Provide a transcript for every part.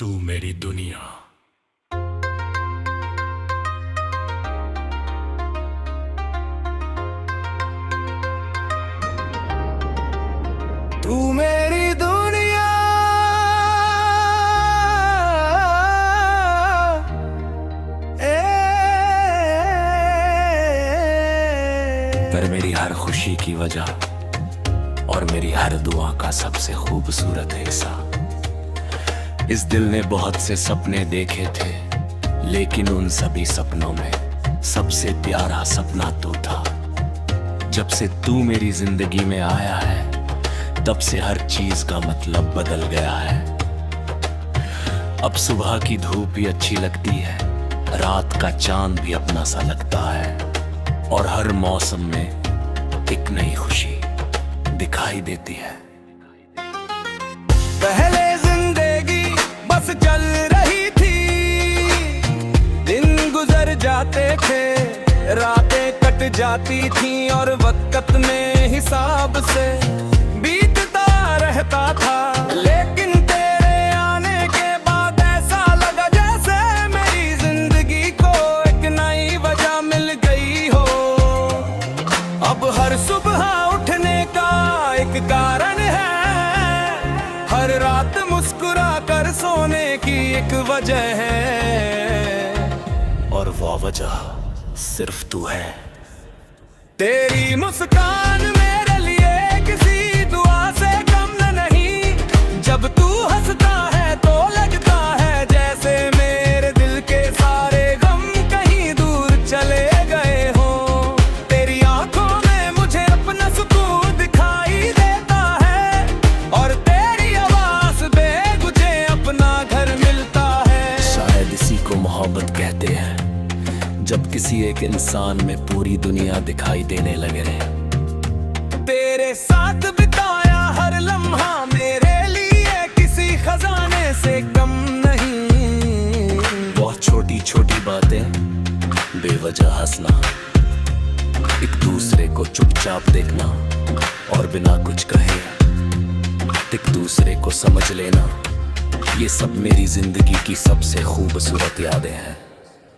तू मेरी दुनिया। तू मेरी दुनिया, पर मेरी हर खुशी की वजह और मेरी हर दुआ का सबसे खूबसूरत हिस्सा। इस दिल ने बहुत से सपने देखे थे, लेकिन उन सभी सपनों में सबसे प्यारा सपना तू था। जब से तू मेरी जिंदगी में आया है, तब से हर चीज का मतलब बदल गया है। अब सुबह की धूप भी अच्छी लगती है, रात का चांद भी अपना सा लगता है, और हर मौसम में एक नई खुशी दिखाई देती है। पहले जिंदगी बस चल रही थी, दिन गुजर जाते थे, रातें कट जाती थी, और वक्त में हिसाब से बीतता रहता था। लेकिन तेरे आने के बाद ऐसा लगा जैसे मेरी जिंदगी को एक नई वजह मिल गई हो। अब हर सुबह उठने का एक कारण है, हर रात मुस्कुरा कर सोने की एक वजह है, और वो वजह सिर्फ तू है। तेरी मुस्कान मेरे लिए किसी दुआ से कम नहीं। जब तू हंसता है तो लगता है जैसे मेरे दिल के सारे गम कहीं दूर चले गए हो। तेरी आंखों में मुझे अपना सुकून दिखाई देता है, और तेरी आवाज पे मुझे अपना घर मिलता है। शायद इसी को मोहब्बत कहते हैं, जब किसी एक इंसान में पूरी दुनिया दिखाई देने लगे। तेरे साथ बिताया हर लम्हा मेरे लिए किसी खजाने से कम नहीं। बहुत छोटी छोटी बातें, बेवजह हंसना, एक दूसरे को चुपचाप देखना, और बिना कुछ कहे एक दूसरे को समझ लेना, ये सब मेरी जिंदगी की सबसे खूबसूरत यादें हैं।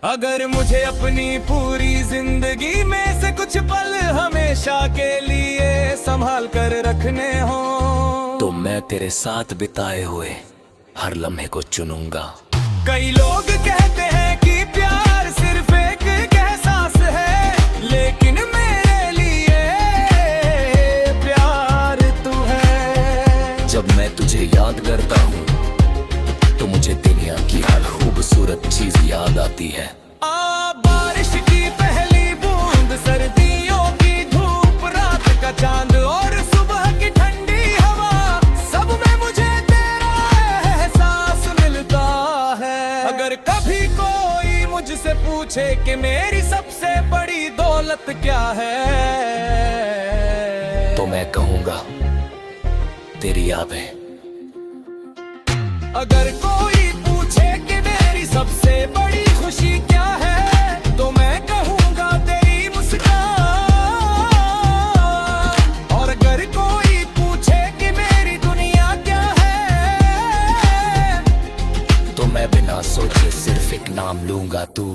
अगर मुझे अपनी पूरी जिंदगी में से कुछ पल हमेशा के लिए संभाल कर रखने हो, तो मैं तेरे साथ बिताए हुए हर लम्हे को चुनूंगा। कई लोग कहते हैं कि प्यार सिर्फ एक एहसास है, लेकिन मेरे लिए प्यार तू है। जब मैं तुझे याद करता हूँ तो मुझे दुनिया की हर खूबसूरत चीज याद आती है। बारिश की पहली बूंद, सर्दियों की धूप, रात का चांद और सुबह की ठंडी हवा, सब में मुझे तेरा एहसास मिलता है। अगर कभी कोई मुझसे पूछे कि मेरी सबसे बड़ी दौलत क्या है, तो मैं कहूँगा तेरी यादें। अगर कोई पूछे कि मेरी सबसे बड़ी खुशी क्या है, तो मैं कहूँगा तेरी मुस्कान। और अगर कोई पूछे कि मेरी दुनिया क्या है, तो मैं बिना सोचे सिर्फ एक नाम लूंगा, तू।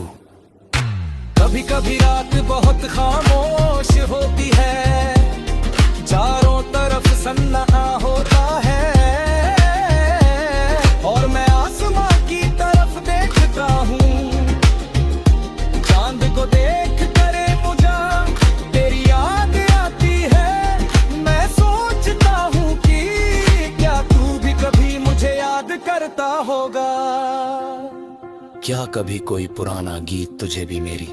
कभी कभी रात बहुत खामोश होती है, चारों तरफ सन्नाटा होता है, और मैं आसमां की तरफ देखता हूँ। चांद को देख कर मुझे तेरी याद आती है। मैं सोचता हूँ कि क्या तू भी कभी मुझे याद करता होगा। क्या कभी कोई पुराना गीत तुझे भी मेरी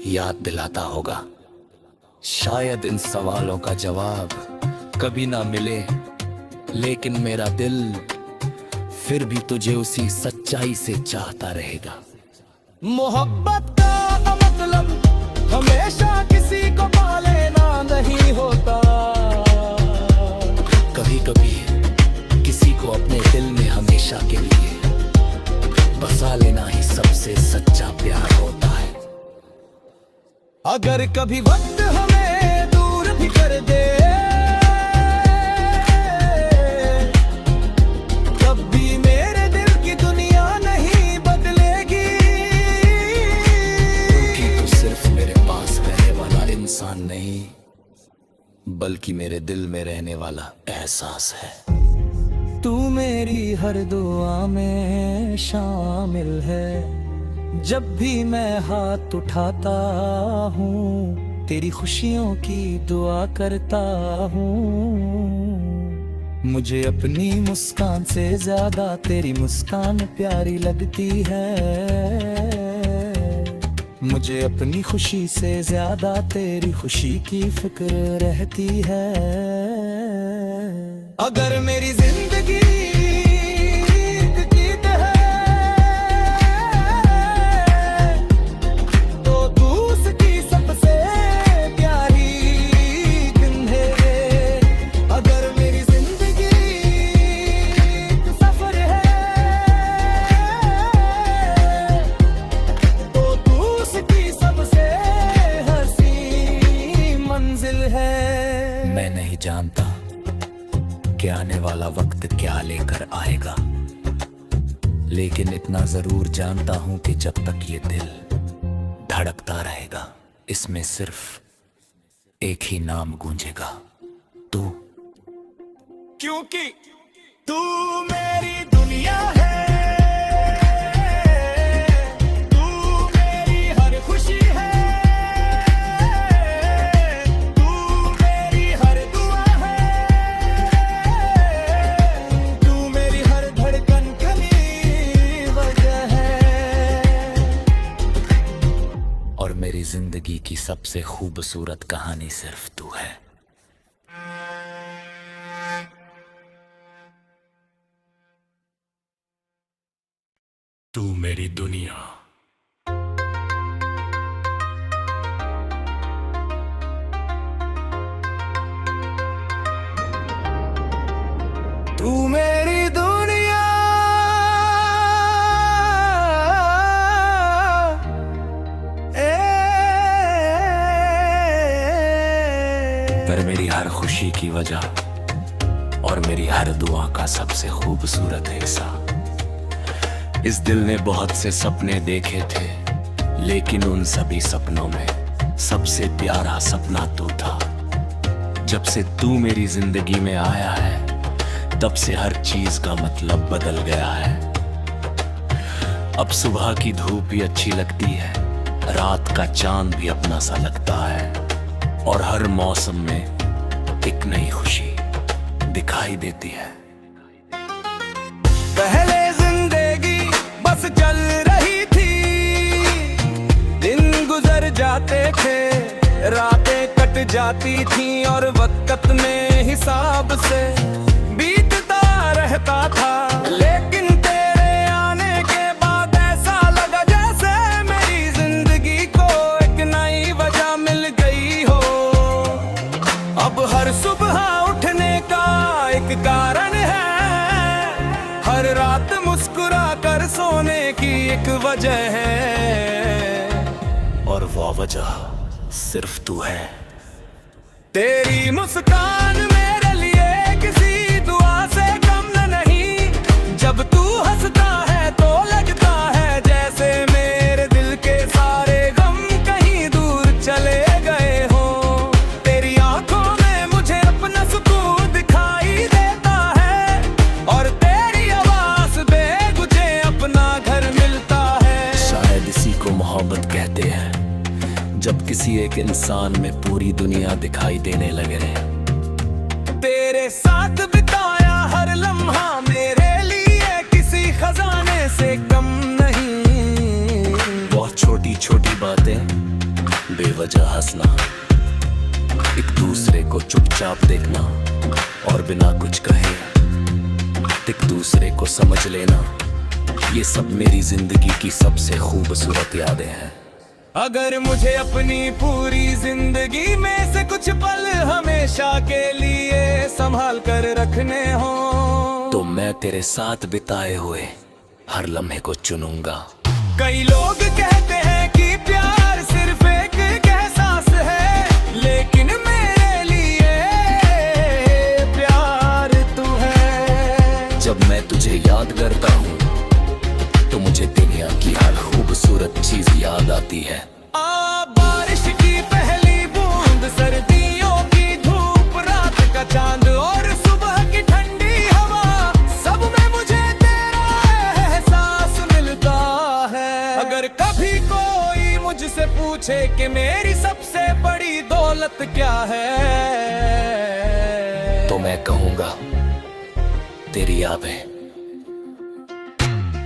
याद दिलाता होगा? शायद इन सवालों का जवाब कभी ना मिले, लेकिन मेरा दिल फिर भी तुझे उसी सच्चाई से चाहता रहेगा। मोहब्बत का मतलब हमेशा किसी को पा लेना नहीं होता। कभी कभी किसी को अपने दिल में हमेशा के लिए बसा लेना ही सबसे सच्चा प्यार होता है। अगर कभी वक्त हमें दूर भी कर दे, तब भी मेरे दिल की दुनिया बल्कि मेरे दिल में रहने वाला एहसास है। तू मेरी हर दुआ में शामिल है, जब भी मैं हाथ उठाता हूँ तेरी खुशियों की दुआ करता हूँ। मुझे अपनी मुस्कान से ज्यादा तेरी मुस्कान प्यारी लगती है, मुझे अपनी खुशी से ज्यादा तेरी खुशी की फिक्र रहती है। अगर मेरी जिंदगी एक गीत है तो तू उसकी सबसे प्यारी धुन है। अगर मेरी जिंदगी एक सफर है तो तू उसकी सबसे हंसी मंजिल है। मैं नहीं जानता कि आने वाला वक्त क्या लेकर आएगा, लेकिन इतना जरूर जानता हूं कि जब तक ये दिल धड़कता रहेगा, इसमें सिर्फ एक ही नाम गूंजेगा, तू। क्योंकि तू मेरी दुनिया है, तू मेरी हर खुशी है, तू मेरी हर दुआ है, तू मेरी हर धड़कन की वजह है। और मेरी जिंदगी की सबसे खूबसूरत कहानी सिर्फ तू है। तू मेरी दुनिया। तू मेरी दुनिया, पर मेरी हर खुशी की वजह और मेरी हर दुआ का सबसे खूबसूरत हिस्सा। इस दिल ने बहुत से सपने देखे थे, लेकिन उन सभी सपनों में सबसे प्यारा सपना तू था। जब से तू मेरी जिंदगी में आया है, तब से हर चीज का मतलब बदल गया है। अब सुबह की धूप भी अच्छी लगती है, रात का चांद भी अपना सा लगता है, और हर मौसम में एक नई खुशी दिखाई देती है। पहले जिंदगी बस चल रही थी, दिन गुजर जाते थे, रातें कट जाती थी, और वक्त में हिसाब से बीतता रहता था। लेकिन तेरे आने के बाद ऐसा लगा जैसे मेरी जिंदगी को एक नई वजह मिल गई हो। अब हर सुबह उठने का एक कारण है, हर रात मुस्कुरा कर सोने की एक वजह है, और वो वजह सिर्फ तू है। तेरी मुस्कान मेरे लिए किसी दुआ से कम नहीं। जब तू हंसता है तो लगता है जैसे मेरे दिल के सारे गम कहीं दूर चले गए हो। तेरी आंखों में मुझे अपना सुकून दिखाई देता है, और तेरी आवाज में मुझे अपना घर मिलता है। शायद इसी को मोहब्बत कहते हैं, जब किसी एक इंसान में पूरी दुनिया दिखाई देने लगे। तेरे साथ बिताया हर लम्हा मेरे लिए किसी खजाने से कम नहीं। बहुत छोटी छोटी बातें, बेवजह हंसना, एक दूसरे को चुपचाप देखना, और बिना कुछ कहे एक दूसरे को समझ लेना, ये सब मेरी जिंदगी की सबसे खूबसूरत यादें हैं। अगर मुझे अपनी पूरी जिंदगी में से कुछ पल हमेशा के लिए संभाल कर रखने हो, तो मैं तेरे साथ बिताए हुए हर लम्हे को चुनूंगा। कई लोग कहते हैं कि प्यार सिर्फ एक एहसास है, लेकिन मेरे लिए प्यार तू है। जब मैं तुझे याद करता हूँ तो मुझे दुनिया की हर खूबसूरत चीज याद आती है। बारिश की पहली बूंद, सर्दियों की धूप, रात पूछे कि मेरी सबसे बड़ी दौलत क्या है, तो मैं कहूंगा तेरी यादें।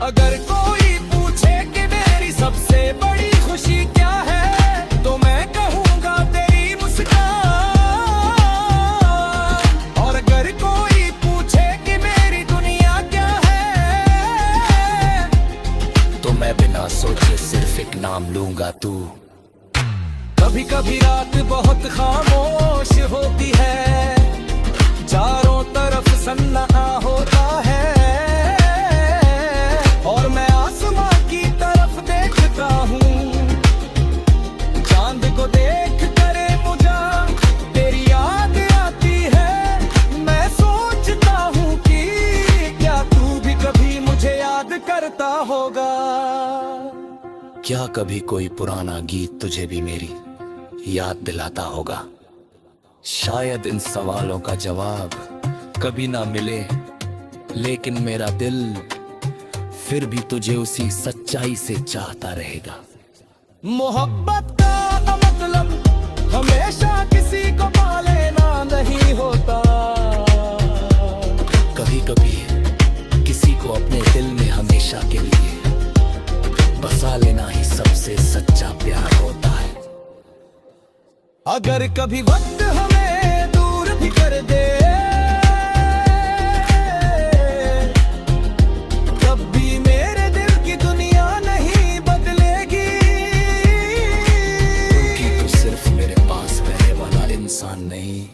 अगर कोई पूछे कि मेरी सबसे बड़ी खुशी क्या है, तो मैं कहूंगा तेरी मुस्कान। और अगर कोई पूछे कि मेरी दुनिया क्या है, तो मैं बिना सोचे सिर्फ एक नाम लूंगा, तू। कभी कभी रात बहुत खामोश होती है, चारों तरफ सन्नाटा होता है, और मैं आसमां की तरफ देखता हूँ। चांद को देख कर मुझे तेरी याद आती है। मैं सोचता हूँ कि क्या तू भी कभी मुझे याद करता होगा। क्या कभी कोई पुराना गीत तुझे भी मेरी याद दिलाता होगा? शायद इन सवालों का जवाब कभी ना मिले, लेकिन मेरा दिल फिर भी तुझे उसी सच्चाई से चाहता रहेगा। मोहब्बत का मतलब हमेशा किसी को पा लेना नहीं होता। कभी कभी किसी को अपने दिल में हमेशा के लिए बसा लेना ही सबसे सच्चा प्यार होता है। अगर कभी वक्त हमें दूर भी कर दे, तब भी मेरे दिल की दुनिया नहीं बदलेगी। क्योंकि तू सिर्फ मेरे पास रहने वाला इंसान नहीं,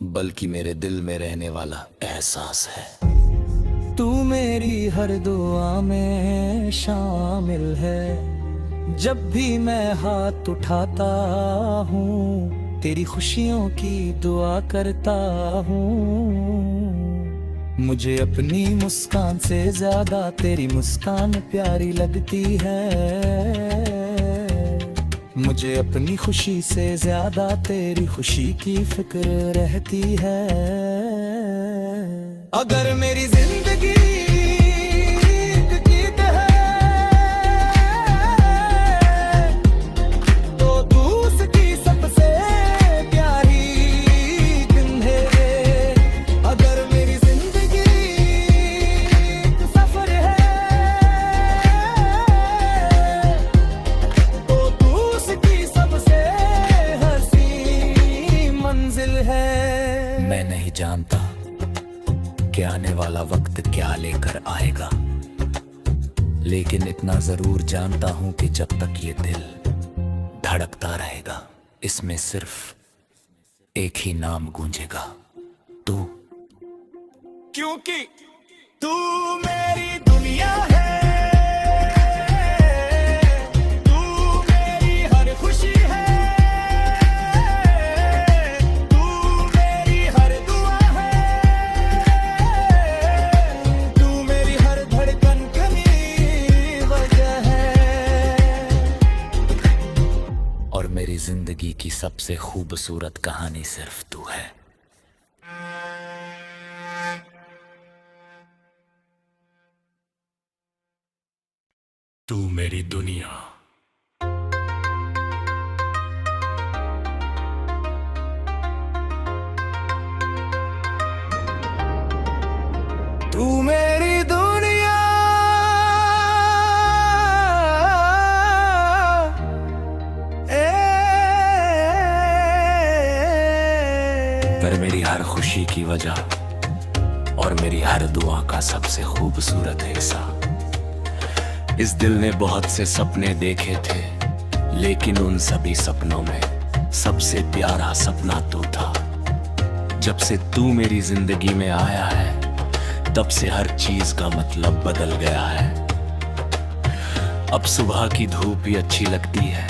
बल्कि मेरे दिल में रहने वाला एहसास है। तू मेरी हर दुआ में शामिल है। जब भी मैं हाथ उठाता हूँ, तेरी खुशियों की दुआ करता हूँ। मुझे अपनी मुस्कान से ज्यादा तेरी मुस्कान प्यारी लगती है। मुझे अपनी खुशी से ज्यादा तेरी खुशी की फिक्र रहती है। अगर मेरी जिंदगी मैं नहीं जानता कि आने वाला वक्त क्या लेकर आएगा, लेकिन इतना जरूर जानता हूं कि जब तक ये दिल धड़कता रहेगा, इसमें सिर्फ एक ही नाम गूंजेगा, तू। क्योंकि तू मेरी दुनिया है। मेरी जिंदगी की सबसे खूबसूरत कहानी सिर्फ तू है। तू मेरी दुनिया। तू मेरी दुनिया, पर मेरी हर खुशी की वजह और मेरी हर दुआ का सबसे खूबसूरत हिस्सा। इस दिल ने बहुत से सपने देखे थे, लेकिन उन सभी सपनों में सबसे प्यारा सपना तू था। जब से तू मेरी जिंदगी में आया है, तब से हर चीज का मतलब बदल गया है। अब सुबह की धूप भी अच्छी लगती है,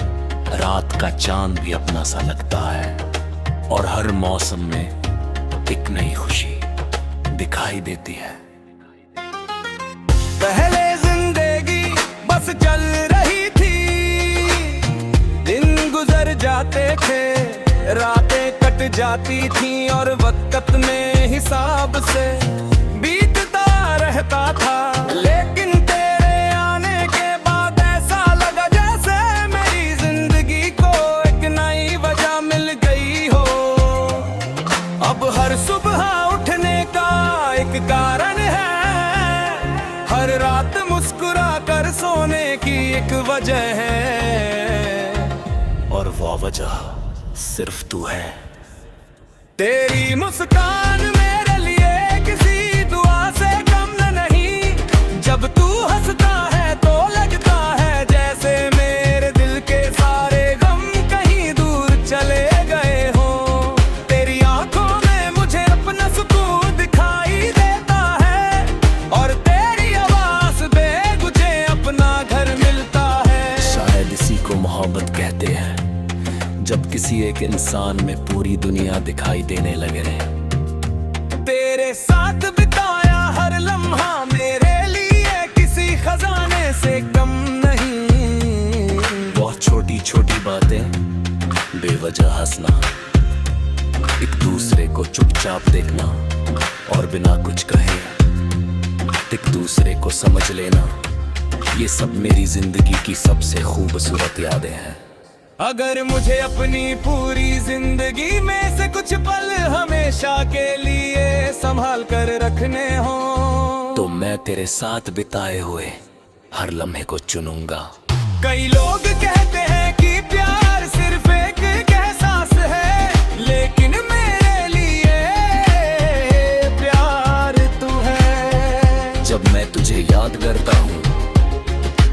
रात का चांद भी अपना सा लगता है, और हर मौसम में एक नई खुशी दिखाई देती है। पहले जिंदगी बस चल रही थी, दिन गुजर जाते थे, रातें कट जाती थी, और वक्त में हिसाब से बीतता रहता था। लेकिन तेरे आने के बाद ऐसा लगा जैसे मेरी जिंदगी हर रात मुस्कुरा कर सोने की एक वजह है, और वो वजह सिर्फ तू है। तेरी मुस्कान मेरे लिए किसी दुआ से कम नहीं। जब तू हंसता है तो लगता है जैसे मेरे दिल के सारे गम कहीं दूर चले गए हो। तेरी आंखों में मुझे अपना सुकून दिखाई देता है, और तेरी आवाज पे मुझे अपना घर मिलता है। शायद इसी को मोहब्बत कहते हैं, जब किसी एक इंसान में पूरी दुनिया दिखाई देने लगे। तेरे साथ बिताया हर लम्हा मेरे लिए किसी खजाने से कम नहीं। बहुत छोटी छोटी बातें, बेवजह हंसना, एक दूसरे को चुपचाप देखना और बिना कुछ कहे एक दूसरे को समझ लेना, ये सब मेरी जिंदगी की सबसे खूबसूरत यादें हैं। अगर मुझे अपनी पूरी जिंदगी में से कुछ पल हमेशा के लिए संभाल कर रखने हो, तो मैं तेरे साथ बिताए हुए हर लम्हे को चुनूंगा। कई लोग कहते हैं कि प्यार सिर्फ एक एहसास है, लेकिन मेरे लिए प्यार तू है। जब मैं तुझे याद करता हूँ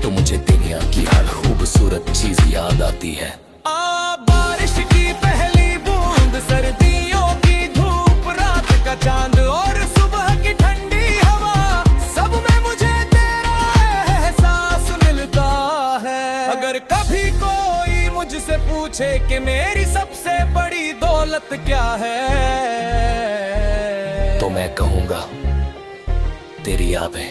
तो मुझे दुनिया की हर खूबसूरत चीज याद आती है। बारिश की पहली बूंद, सर्दियों की धूप, रात का चांद और सुबह की ठंडी हवा, सब में मुझे तेरा एहसास मिलता है। अगर कभी कोई मुझसे पूछे कि मेरी सबसे बड़ी दौलत क्या है, तो मैं कहूँगा तेरी यादें।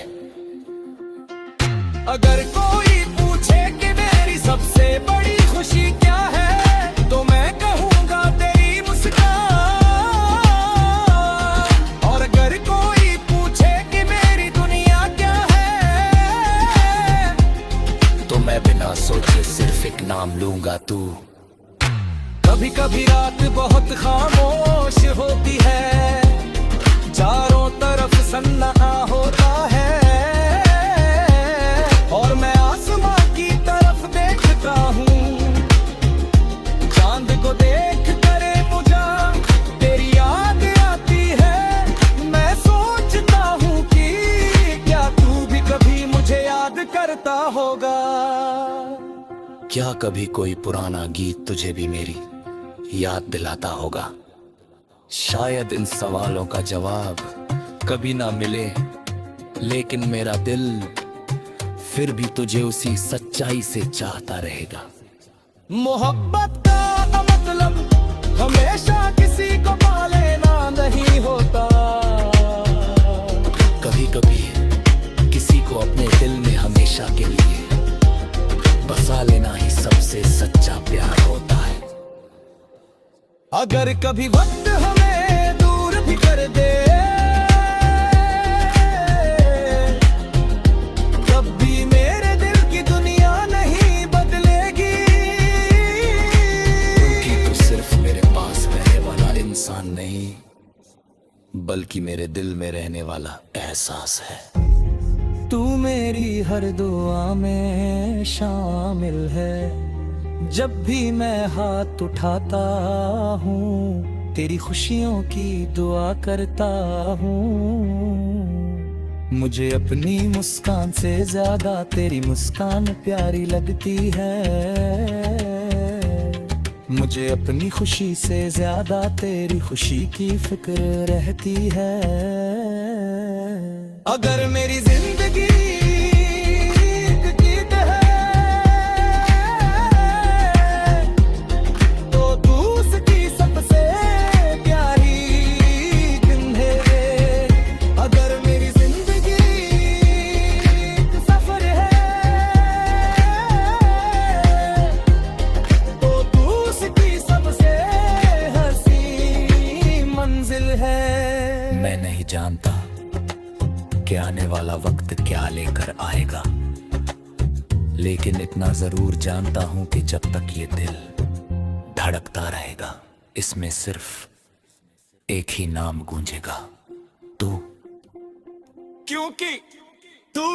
अगर कोई पूछे कि मेरी सबसे बड़ी खुशी क्या है, तो मैं कहूँगा तेरी मुस्कान। और अगर कोई पूछे कि मेरी दुनिया क्या है, तो मैं बिना सोचे सिर्फ एक नाम लूंगा, तू। कभी कभी रात बहुत खामोश होती है, चारों तरफ सन्नाटा होता है, और मैं आसमां की तरफ देखता हूँ। चांद को देख कर मुझे तेरी याद आती है। मैं सोचता हूँ कि क्या तू भी कभी मुझे याद करता होगा। क्या कभी कोई पुराना गीत तुझे भी मेरी याद दिलाता होगा? शायद इन सवालों का जवाब कभी ना मिले, लेकिन मेरा दिल फिर भी तुझे उसी सच्चाई से चाहता रहेगा। मोहब्बत का मतलब हमेशा किसी को पा लेना नहीं होता। कभी कभी किसी को अपने दिल में हमेशा के लिए बसा लेना ही सबसे सच्चा प्यार होता है। अगर कभी वक्त हमें दूर भी कर दे, तब भी मेरे दिल की दुनिया नहीं बदलेगी। क्योंकि तू सिर्फ मेरे पास रहने वाला इंसान नहीं, बल्कि मेरे दिल में रहने वाला एहसास है। तू मेरी हर दुआ में शामिल है। जब भी मैं हाथ उठाता हूँ, तेरी खुशियों की दुआ करता हूँ। मुझे अपनी मुस्कान से ज्यादा तेरी मुस्कान प्यारी लगती है। मुझे अपनी खुशी से ज्यादा तेरी खुशी की फिक्र रहती है। अगर मेरी जिंदगी एक गीत है, तो तू उसकी सबसे प्यारी धुन है। अगर मेरी जिंदगी एक सफर है, तो तू उसकी सबसे हंसी मंजिल है। मैं नहीं जानता कि आने वाला वक्त क्या लेकर आएगा, लेकिन इतना जरूर जानता हूं कि जब तक ये दिल धड़कता रहेगा, इसमें सिर्फ एक ही नाम गूंजेगा, तू। क्योंकि तू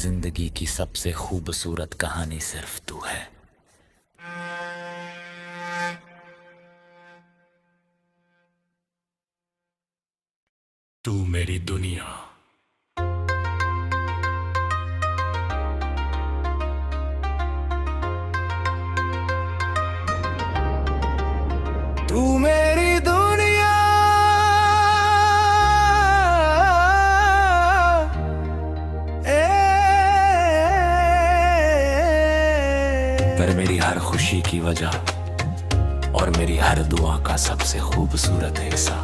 जिंदगी की सबसे खूबसूरत कहानी सिर्फ तू है। तू मेरी दुनिया। तू मेरी दुनिया, पर मेरी हर खुशी की वजह और मेरी हर दुआ का सबसे खूबसूरत हिस्सा।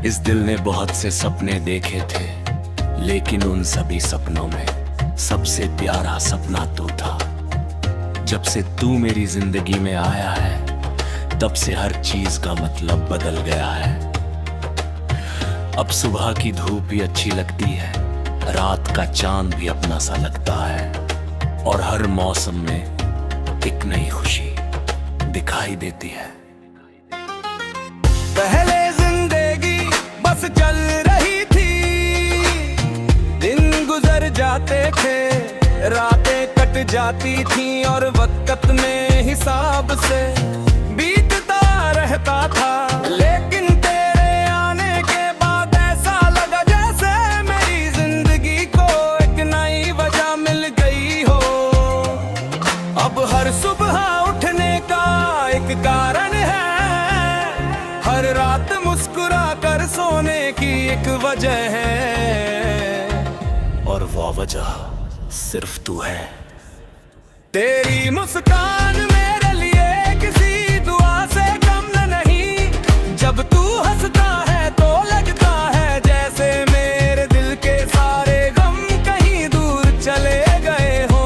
इस दिल ने बहुत से सपने देखे थे, लेकिन उन सभी सपनों में सबसे प्यारा सपना तू था। जब से तू मेरी जिंदगी में आया है, तब से हर चीज का मतलब बदल गया है। अब सुबह की धूप भी अच्छी लगती है, रात का चांद भी अपना सा लगता है, और हर मौसम में एक नई खुशी दिखाई देती है। पहले जिंदगी बस चल रही थी, दिन गुजर जाते थे, रातें कट जाती थी, और वक्त में हिसाब से बीतता रहता था। लेकिन तेरे आने के बाद ऐसा लगा जैसे मेरी जिंदगी को एक नई वजह मिल गई हो। अब हर सुबह उठने का एक कारण है, हर रात मुस्कुरा कर सोने की एक वजह है, और वो वजह सिर्फ तू है। तेरी मुस्कान मेरे लिए किसी दुआ से कम नहीं। जब तू हंसता है तो लगता है जैसे मेरे दिल के सारे गम कहीं दूर चले गए हो।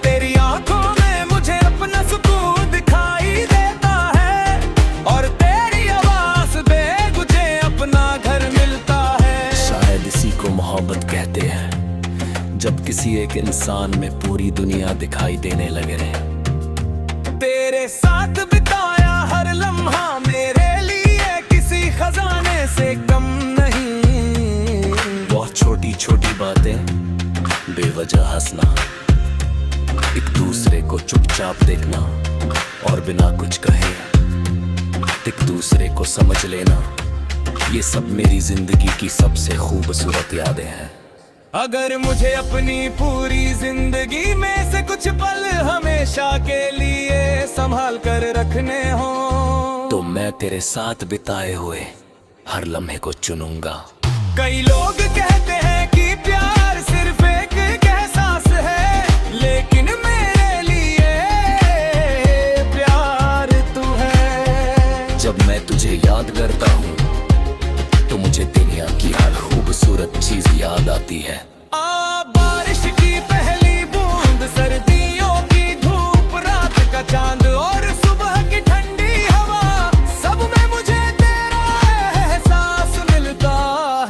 तेरी आंखों में मुझे अपना सुकून दिखाई देता है, और तेरी आवाज पे मुझे अपना घर मिलता है। शायद इसी को मोहब्बत कहते हैं, जब किसी एक इंसान में पूरी दुनिया दिखाई देने लगे। तेरे साथ बिताया हर लम्हा मेरे लिए किसी खजाने से कम नहीं। बहुत छोटी छोटी बातें, बेवजह हंसना, एक दूसरे को चुपचाप देखना, और बिना कुछ कहे एक दूसरे को समझ लेना, ये सब मेरी जिंदगी की सबसे खूबसूरत यादें हैं। अगर मुझे अपनी पूरी जिंदगी में से कुछ पल हमेशा के लिए संभाल कर रखने हो, तो मैं तेरे साथ बिताए हुए हर लम्हे को चुनूंगा। कई लोग कहते हैं कि प्यार सिर्फ एक एहसास है, लेकिन मेरे लिए प्यार तू है। जब मैं तुझे याद करता हूँ तो मुझे दुनिया की हर खूबसूरत चीज याद आती है। बारिश की पहली बूंद, सर्दियों की धूप, रात का चांद और सुबह की ठंडी हवा, सब में मुझे तेरा एहसास मिलता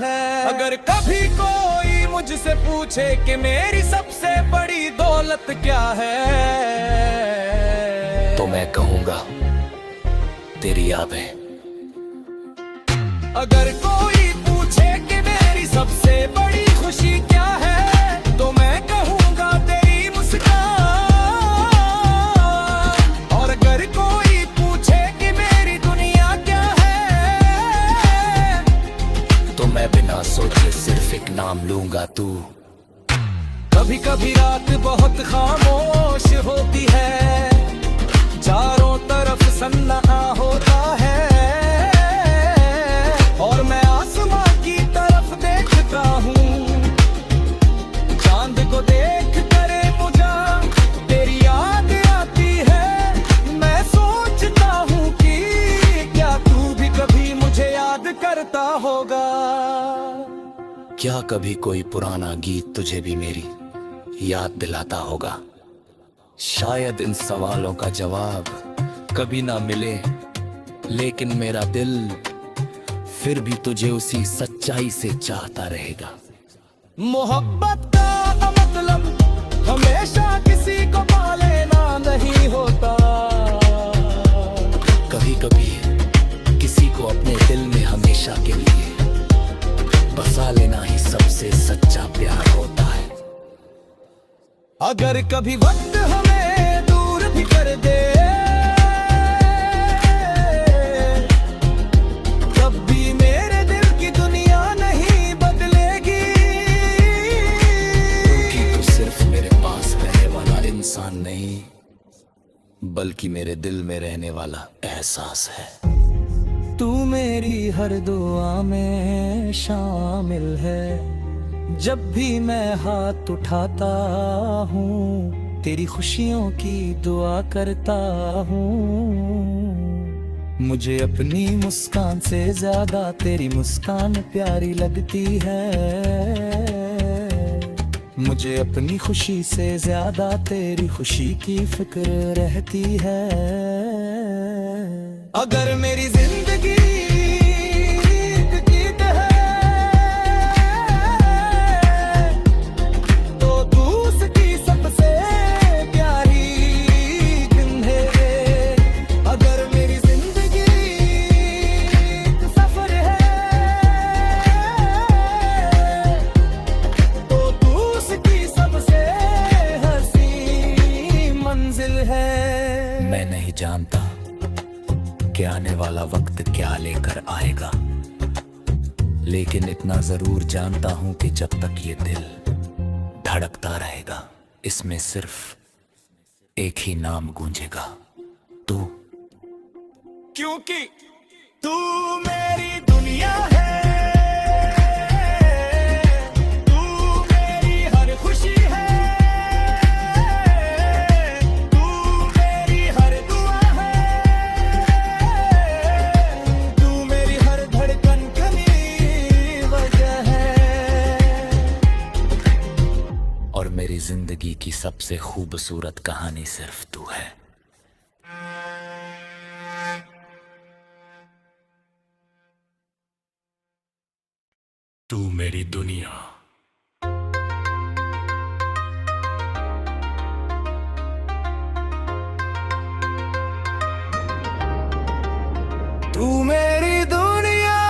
है। अगर कभी कोई मुझसे पूछे कि मेरी सबसे बड़ी दौलत क्या है, तो मैं कहूँगा तेरी यादें। अगर कोई पूछे कि मेरी सबसे बड़ी खुशी क्या है, तो मैं कहूँगा तेरी मुस्कान। और अगर कोई पूछे कि मेरी दुनिया क्या है, तो मैं बिना सोचे सिर्फ एक नाम लूंगा, तू। कभी कभी रात बहुत खामोश होती है, चारों तरफ सन्नाटा होता है, और मैं आसमां की तरफ देखता हूँ। चांद को देख कर मुझे तेरी याद आती है। मैं सोचता हूँ कि क्या तू भी कभी मुझे याद करता होगा। क्या कभी कोई पुराना गीत तुझे भी मेरी याद दिलाता होगा? शायद इन सवालों का जवाब कभी ना मिले, लेकिन मेरा दिल फिर भी तुझे उसी सच्चाई से चाहता रहेगा। मोहब्बत का मतलब हमेशा किसी को पा लेना नहीं होता। कभी कभी किसी को अपने दिल में हमेशा के लिए बसा लेना ही सबसे सच्चा प्यार होता है। अगर कभी वक्त हमें दूर भी कर दे, तब भी मेरे दिल की दुनिया नहीं बदलेगी, क्योंकि तू सिर्फ मेरे पास रहने वाला इंसान नहीं, बल्कि मेरे दिल में रहने वाला एहसास है। तू मेरी हर दुआ में शामिल है, जब भी मैं हाथ उठाता हूँ तेरी खुशियों की दुआ करता हूँ। मुझे अपनी मुस्कान से ज्यादा तेरी मुस्कान प्यारी लगती है, मुझे अपनी खुशी से ज्यादा तेरी खुशी की फिक्र रहती है। अगर मेरी जिंदगी एक गीत है, तो तू उसकी सबसे प्यारी धुन है। अगर मेरी जिंदगी एक सफर है, तो तू उसकी सबसे हंसी मंजिल है। मैं नहीं जानता कि आने वाला वक्त क्या लेकर आएगा, लेकिन इतना जरूर जानता हूं कि जब तक ये दिल धड़कता रहेगा, इसमें सिर्फ एक ही नाम गूंजेगा, तू। क्योंकि तू मेरी दुनिया है, तू मेरी हर खुशी है, तू मेरी हर दुआ है, तू मेरी हर धड़कन की वजह है। और मेरी जिंदगी की सबसे खूबसूरत कहानी सिर्फ तू है। तू मेरी दुनिया। तू मेरी दुनिया,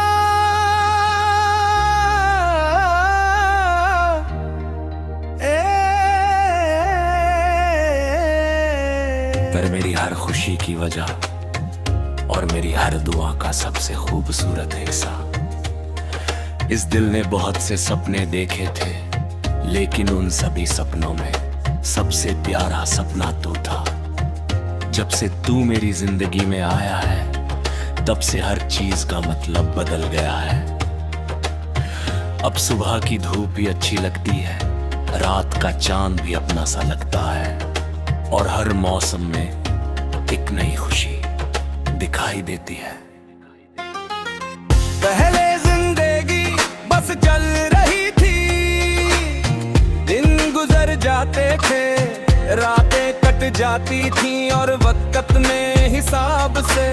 पर मेरी हर खुशी की वजह और मेरी हर दुआ का सबसे खूबसूरत हिस्सा। इस दिल ने बहुत से सपने देखे थे, लेकिन उन सभी सपनों में सबसे प्यारा सपना तू था। जब से तू मेरी जिंदगी में आया है, तब से हर चीज का मतलब बदल गया है। अब सुबह की धूप भी अच्छी लगती है, रात का चांद भी अपना सा लगता है, और हर मौसम में एक नई खुशी दिखाई देती है। पहले जिंदगी बस चल रही थी, दिन गुजर जाते थे, रातें कट जाती थी, और वक्त में हिसाब से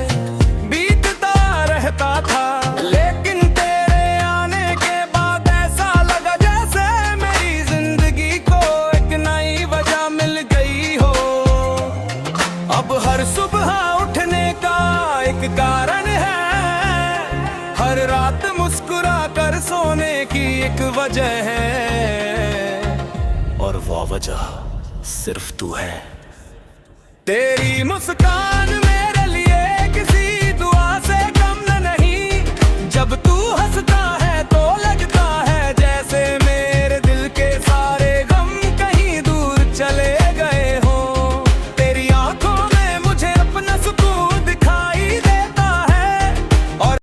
बीतता रहता था। लेकिन तेरे आने के बाद ऐसा लगा जैसे मेरी जिंदगी को एक नई वजह मिल गई हो। अब हर सुबह उठने का एक कारण है, हर रात मुस्कुरा कर सोने की एक वजह है, और वो वजह सिर्फ तू है। तेरी मुस्कान में